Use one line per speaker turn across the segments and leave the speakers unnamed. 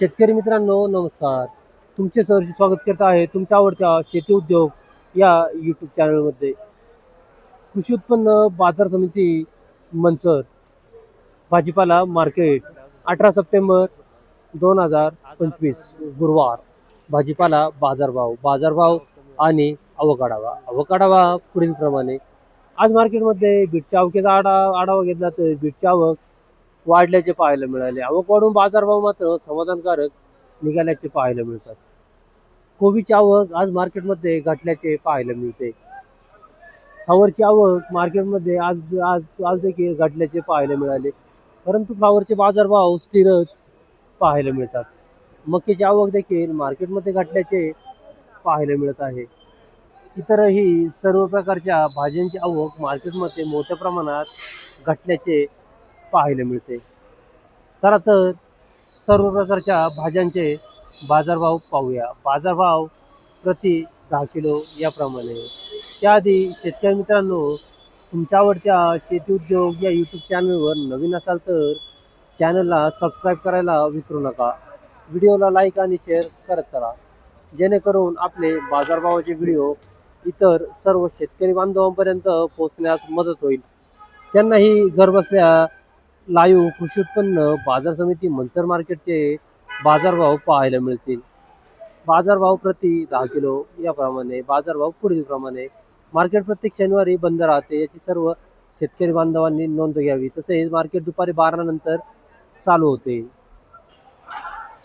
शेतकरी मित्रांनो नमस्कार. तुमचे सहर्ष स्वागत करत आहे तुमच्या आवडत्या शेती उद्योग या यूट्यूब चॅनलमध्ये. कृषी उत्पन्न बाजार समिती मंचर भाजीपाला मार्केट 18 सप्टेंबर 2025 गुरुवार. भाजीपाला बाजारभाव आणि अवकाढावा पुढील प्रमाणे. आज मार्केटमध्ये बीटच्या आवकेचा आढावा घेतला तर बीटची आवक वाढल्याचे पाहायला मिळाले. आवक वाढून बाजारभाव मात्र समाधानकारक निघाल्याचे पाहायला मिळतात. कोबीची आवक आज मार्केटमध्ये घटल्याचे पाहायला मिळते. फ्लावरची आवक मार्केटमध्ये आज आज आज देखील घटल्याचे पाहायला मिळाले, परंतु फ्लावरचे बाजारभाव स्थिरच पाहायला मिळतात. मक्याची आवक देखील मार्केटमध्ये घटल्याचे पाहायला मिळत आहे. इतरही सर्व प्रकारच्या भाज्यांची आवक मार्केटमध्ये मोठ्या प्रमाणात घटल्याचे पाहायला मिळते. चला तर सर्व प्रकारच्या भाज्यांचे बाजारभाव पाहूया. बाजारभाव प्रति 10 किलो याप्रमाणे. त्याआधी शेतकरी मित्रांनो, तुमच्या आवडत्या शेती उद्योग या यूट्यूब चॅनलवर नवीन असाल तर चॅनलला सबस्क्राईब करायला विसरू नका. व्हिडिओला लाईक आणि शेअर करत चला, जेणेकरून आपले बाजारभावाचे व्हिडिओ इतर सर्व शेतकरी बांधवांपर्यंत पोहोचण्यास मदत होईल. त्यांनाही घरबसल्या लाईव्ह कृषी उत्पन्न बाजार समिती मंचर मार्केटचे बाजारभाव पाहायला मिळतील. बाजारभाव प्रति 10 किलो याप्रमाणे. बाजारभाव पुढील प्रमाणे. मार्केट प्रत्येक शनिवारी बंद राहते, याची सर्व शेतकरी बांधवांनी नोंद घ्यावी. तसेच मार्केट दुपारी 12 नंतर चालू होते.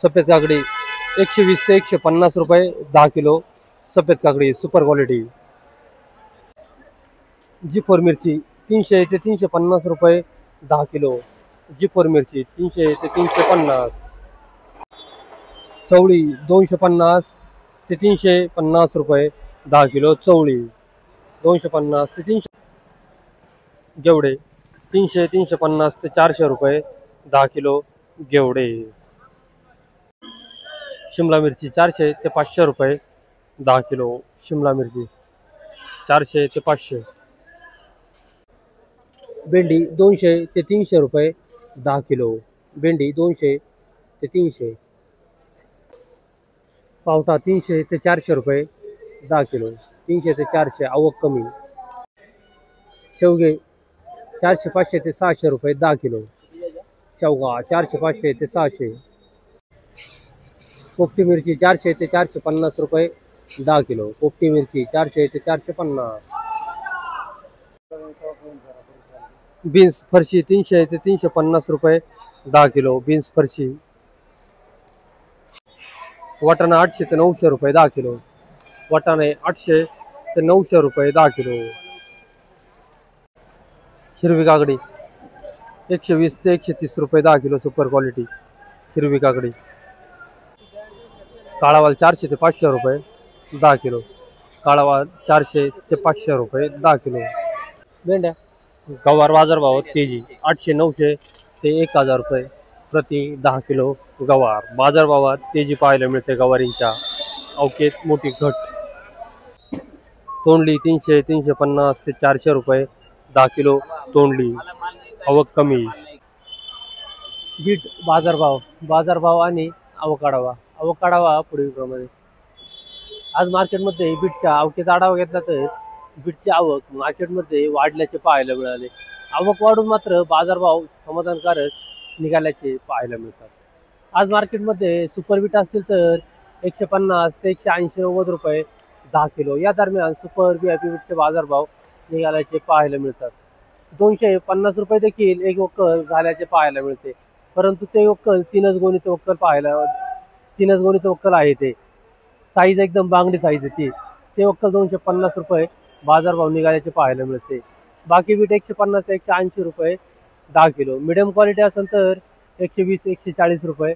सफेद काकडी 120 ते 150 रुपये 10 किलो. सफेद काकडी सुपर क्वालिटी. जी4 मिरची 300 ते 350 रुपये 10 किलो. जी4 मिरची 300 ते 350. चवळी 250 ते 350 रुपये 10 किलो. चवळी 250 ते 300. गेवडे 350 ते 400 रुपये 10 किलो. गेवडे. शिमला मिरची 400 ते 500 रुपये 10 किलो. शिमला मिरची 400 ते 500. भेंडी 200 ते 300 रुपये 10 किलो. भेंडी 200 ते 300. पावटा 300 ते 400 रुपये 10 किलो. 300 ते 400. आवक कमी. शेवगे 400-500 ते 600 रुपये 10 किलो. शेवगा 400-500 ते 600. पोपटी मिरची 400 ते 450 रुपये 10 किलो. पोपटी मिरची 400 ते 450. बीन्स फरशी 300 ते 350 रुपये 10 किलो. बीन्स फरशी. वाटाणा 800 ते 900 रुपये 10 किलो. वाटाणे 800 ते 900 रुपये 10 किलो. हिरवी काकडी 120 ते 130 रुपये 10 किलो. सुपर क्वालिटी हिरवी काकडी. काळावाल 400 ते 500 रुपये 10 किलो. काळावाल 400 ते 500 रुपये 10 किलो. भेंड्या. गवार बाजारभाव तेजी 800-900 ते 1000 रुपये प्रति 10 किलो. गवार बाजारभावात तेजी पाहायला मिळते. गवारींच्या अवकेत मोठी घट. तोंडली 300-350 ते 400 रुपये 10 किलो. तोंडली. आवक कमी. बीट बाजारभाव आणि अवकाढावा पुढील प्रमाणे. आज मार्केटमध्ये बीटच्या आवकेचा आढावा घेतला तर बीटची आवक मार्केटमध्ये वाढल्याचे पाहायला मिळाले. आवक वाढून मात्र बाजारभाव समाधानकारक निघाल्याचे पाहायला मिळतात. आज मार्केटमध्ये सुपर बीट असतील तर 150 ते 180-90 रुपये 10 किलो या दरम्यान सुपर VIP बीटचे बाजारभाव निघाल्याचे पाहायला मिळतात. 250 रुपये देखील एक वक्कल झाल्याचे पाहायला मिळते, परंतु ते वक्कल 3 गोणीचे वक्कल आहे. ते साईज एकदम बांगडी साईज आहे. ते वक्कल 250 रुपये बाजारभाव निघाल्याचे पाहायला मिळते. बाकी बीट 150 ते 180 रुपये 10 किलो. मिडियम क्वालिटी असेल तर 120-140 रुपये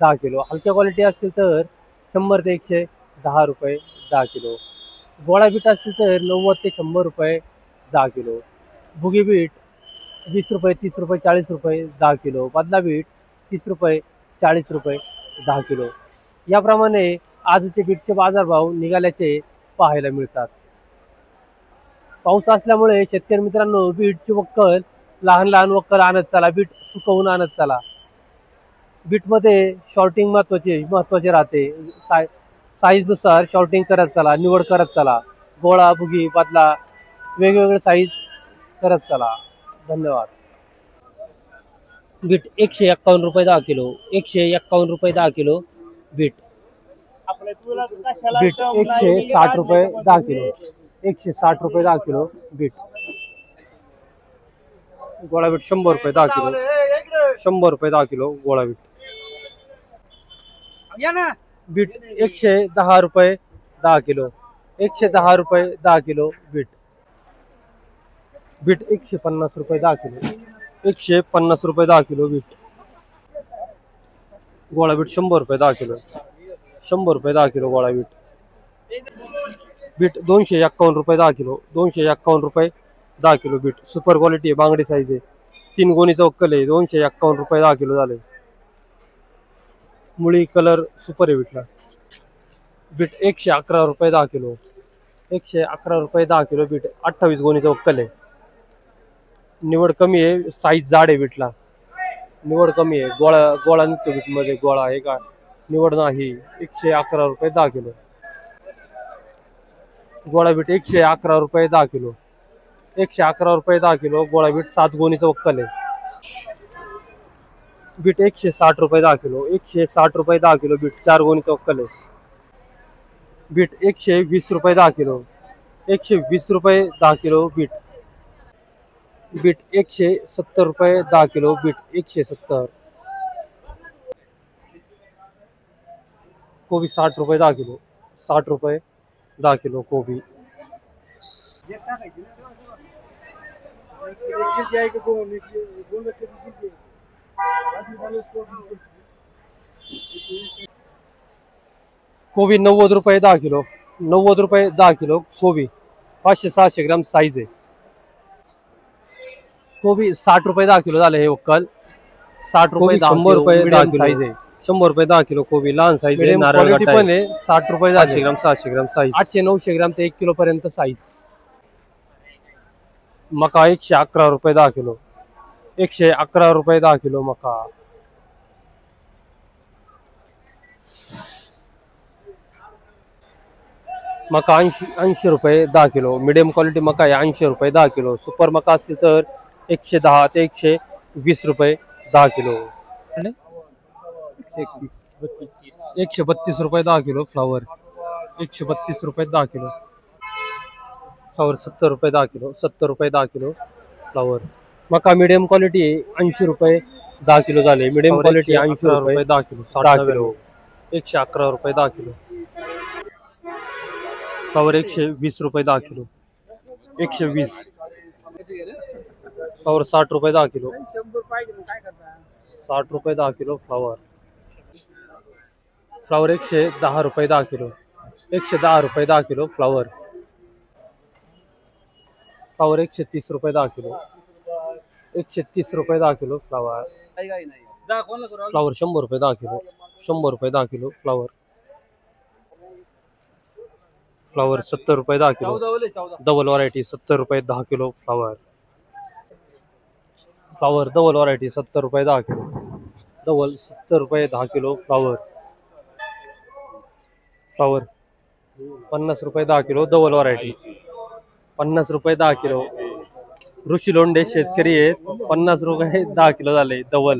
10 किलो. हलक्या क्वालिटी असतील तर 100 ते 110 रुपये 10 किलो. गोळा बीट असतील तर 90 ते 100 रुपये 10 किलो. भुगी बीट 20 रुपये 30 रुपये 40 रुपये 10 किलो. बदला बीट 30 रुपये 40 रुपये 10 किलो. याप्रमाणे आजचे बीटचे बाजारभाव निघाल्याचे पाहायला मिळतात. पाऊस असल्यामुळे शेतकरी मित्रांनो, बीटचे वक्कल लहान वक्कल आणत चला. बीट सुकवून आणत चला. बीटमध्ये शॉर्टिंग महत्वाचे राहते. साईजनुसार शॉर्टिंग करत चला, निवड करत चला. गोळा, भुगी, पातला वेगवेगळे साईज करत चला. धन्यवाद. बीट 151 रुपये 10 किलो. 151 रुपये 10 किलो बीट. बीट 160 रुपये 10 किलो. 160 रुपये 10 किलो बीट. गोळा बीट 100 रुपये 10 किलो. 100 रुपये 10 किलो गोळा बीट. बीट 110 रुपये 10 किलो. 110 रुपये 10 किलो बीट. बीट 150 रुपये 10 किलो. 150 रुपये 10 किलो बीट. गोळा बीट 100 रुपये 10 किलो. 100 रुपये 10 किलो गोळा बीट. बीट 251 रुपये 10 किलो. 251 रुपये 10 किलो बीट. सुपर क्वालिटी आहे, बांगडी साईज आहे, 3 गोणीचा वक्कल आहे. 251 रुपये 10 किलो झाले. मुळी कलर सुपर आहे बीटला. बीट 111 रुपये 10 किलो. 111 रुपये 10 किलो बीट. 28 गोणीचा वक्कल आहे. निवड कमी आहे, साईज जाड आहे बीटला. निवड कमी आहे. गोळा गोळा निघतो बीटमध्ये. गोळा आहे का निवड नाही. 111 रुपये 10 किलो गोळा बीट. 111 रुपये 10 किलो. 111 रुपये 10 किलो गोळा बीट. 7 गोणीचा वक्कल आहे. बीट 160 रुपये 10 किलो. 160 रुपये 10 किलो बीट. 4 गोणीचा वक्कल आहे. बीट 120 रुपये 10 किलो. 120 रुपये 10 किलो बीट. बीट 170 रुपये 10 किलो बीट. 170. कोबी 60 रुपये 10 किलो. 60 रुपये 10 किलो कोबी. कोबी 90 रुपये 10 किलो. 90 रुपये 10 किलो कोबी. 500-600 ग्राम साईज आहे. कोबी 60 रुपये 10 किलो झाले हे वक्कल. 60 रुपये 100 रुपये 10 साईज आहे. 100 रुपये 10 किलो कोबी. लहान साईज आहे, नारळ पण आहे. 60 रुपये 500 ग्राम 600 ग्राम साईज. 800-900 ग्राम ते 1 किलो पर्यंत साईज. मका 111 रुपये 10 किलो. 111 रुपये 10 किलो मका. मका 80 रुपये 10 किलो. मिडियम क्वालिटी मका आहे. 80 रुपये 10 किलो. सुपर मका असतील तर 110 ते 120 रुपये 10 किलो. 132 रुपये 10 किलो फ्लावर. 132 रुपये 10 किलो फ्लावर. 70 रुपये 10 किलो. 70 रुपये 10 किलो फ्लावर. मका मीडियम क्वालिटी आहे. 80 रुपये 10 किलो झाले. मीडियम क्वालिटी 80 रुपये 10 किलो. 10 किलो. 111 रुपये 10 किलो फ्लावर. 120 रुपये 10 किलो. 120 फ्लावर. 60 रुपये 10 किलो. 60 रुपये 10 किलो फ्लावर. फ्लावर 110 रुपये 10 किलो. 110 रुपये 10 किलो फ्लावर. फ्लावर 130 रुपये 10 किलो. 130 रुपये 10 किलो फ्लावर. फ्लावर 100 रुपये 10 किलो. 100 रुपये 10 किलो फ्लावर. फ्लावर 70 रुपये 10 किलो. डबल व्हरायटी 70 रुपये 10 kilo flower. Flower double variety 70 रुपये 10 किलो. डबल 70 रुपये 10 किलो फ्लावर. फ्लावर 50 रुपये 10 किलो. डबल व्हरायटी 50 रुपये 10 किलो. ऋषी लोंढे शेतकरी आहेत. 50 रुपये 10 किलो झाले डबल.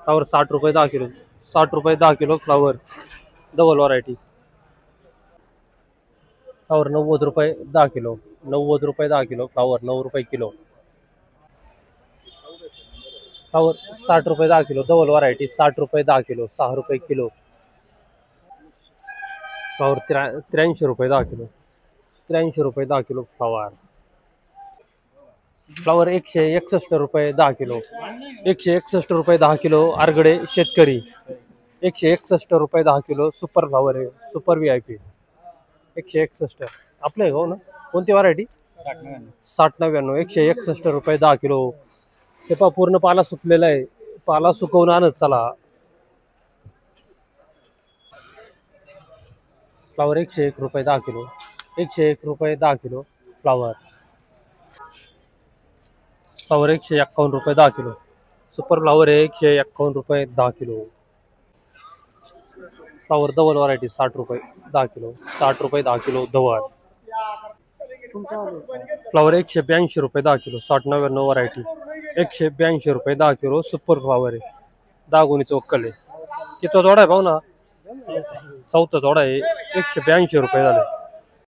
फ्लावर 60 रुपये 10 किलो. 60 रुपये 10 kilo flower. Double variety. Flower 90 रुपये 10 किलो. 90 रुपये 10 किलो फ्लावर. 9 रुपये किलो. फ्लावर 60 रुपये 10 किलो. डबल व्हरायटी 60 रुपये 10 किलो. 6 रुपये किलो. फ्लावर 83 रुपये 10 किलो. 83 रुपये 10 किलो फ्लावर. फ्लावर 161 रुपये 10 किलो. 161 रुपये 10 किलो आरगडे शेतकरी. 161 रुपये 10 किलो सुपर फ्लावर आहे. सुपर VIP 161 आपलं आहे हो ना. कोणती व्हरायटी? 60-99. 161 रुपये 10 किलो. हे पहा पूर्ण पाला सुकलेला आहे. पाला सुकवून आणत चला. फ्लावर 101 रुपये 10 किलो. 101 रुपये 10 किलो फ्लावर. फ्लावर 151 रुपये 10 किलो. सुपर फ्लावर आहे 151 रुपये 10 किलो. फ्लावर धवल व्हरायटी 60 रुपये 10 किलो. 60 रुपये 10 किलो धवल. फ्लावर 182 रुपये 10 किलो. 60-99 व्हरायटी 182 रुपये 10 किलो. सुपर फ्लावर आहे. 10 गुणीचं वक्कल आहे. किती जोडा आहे पाहू ना. चौथा जोडा आहे 182 रुपये झाले.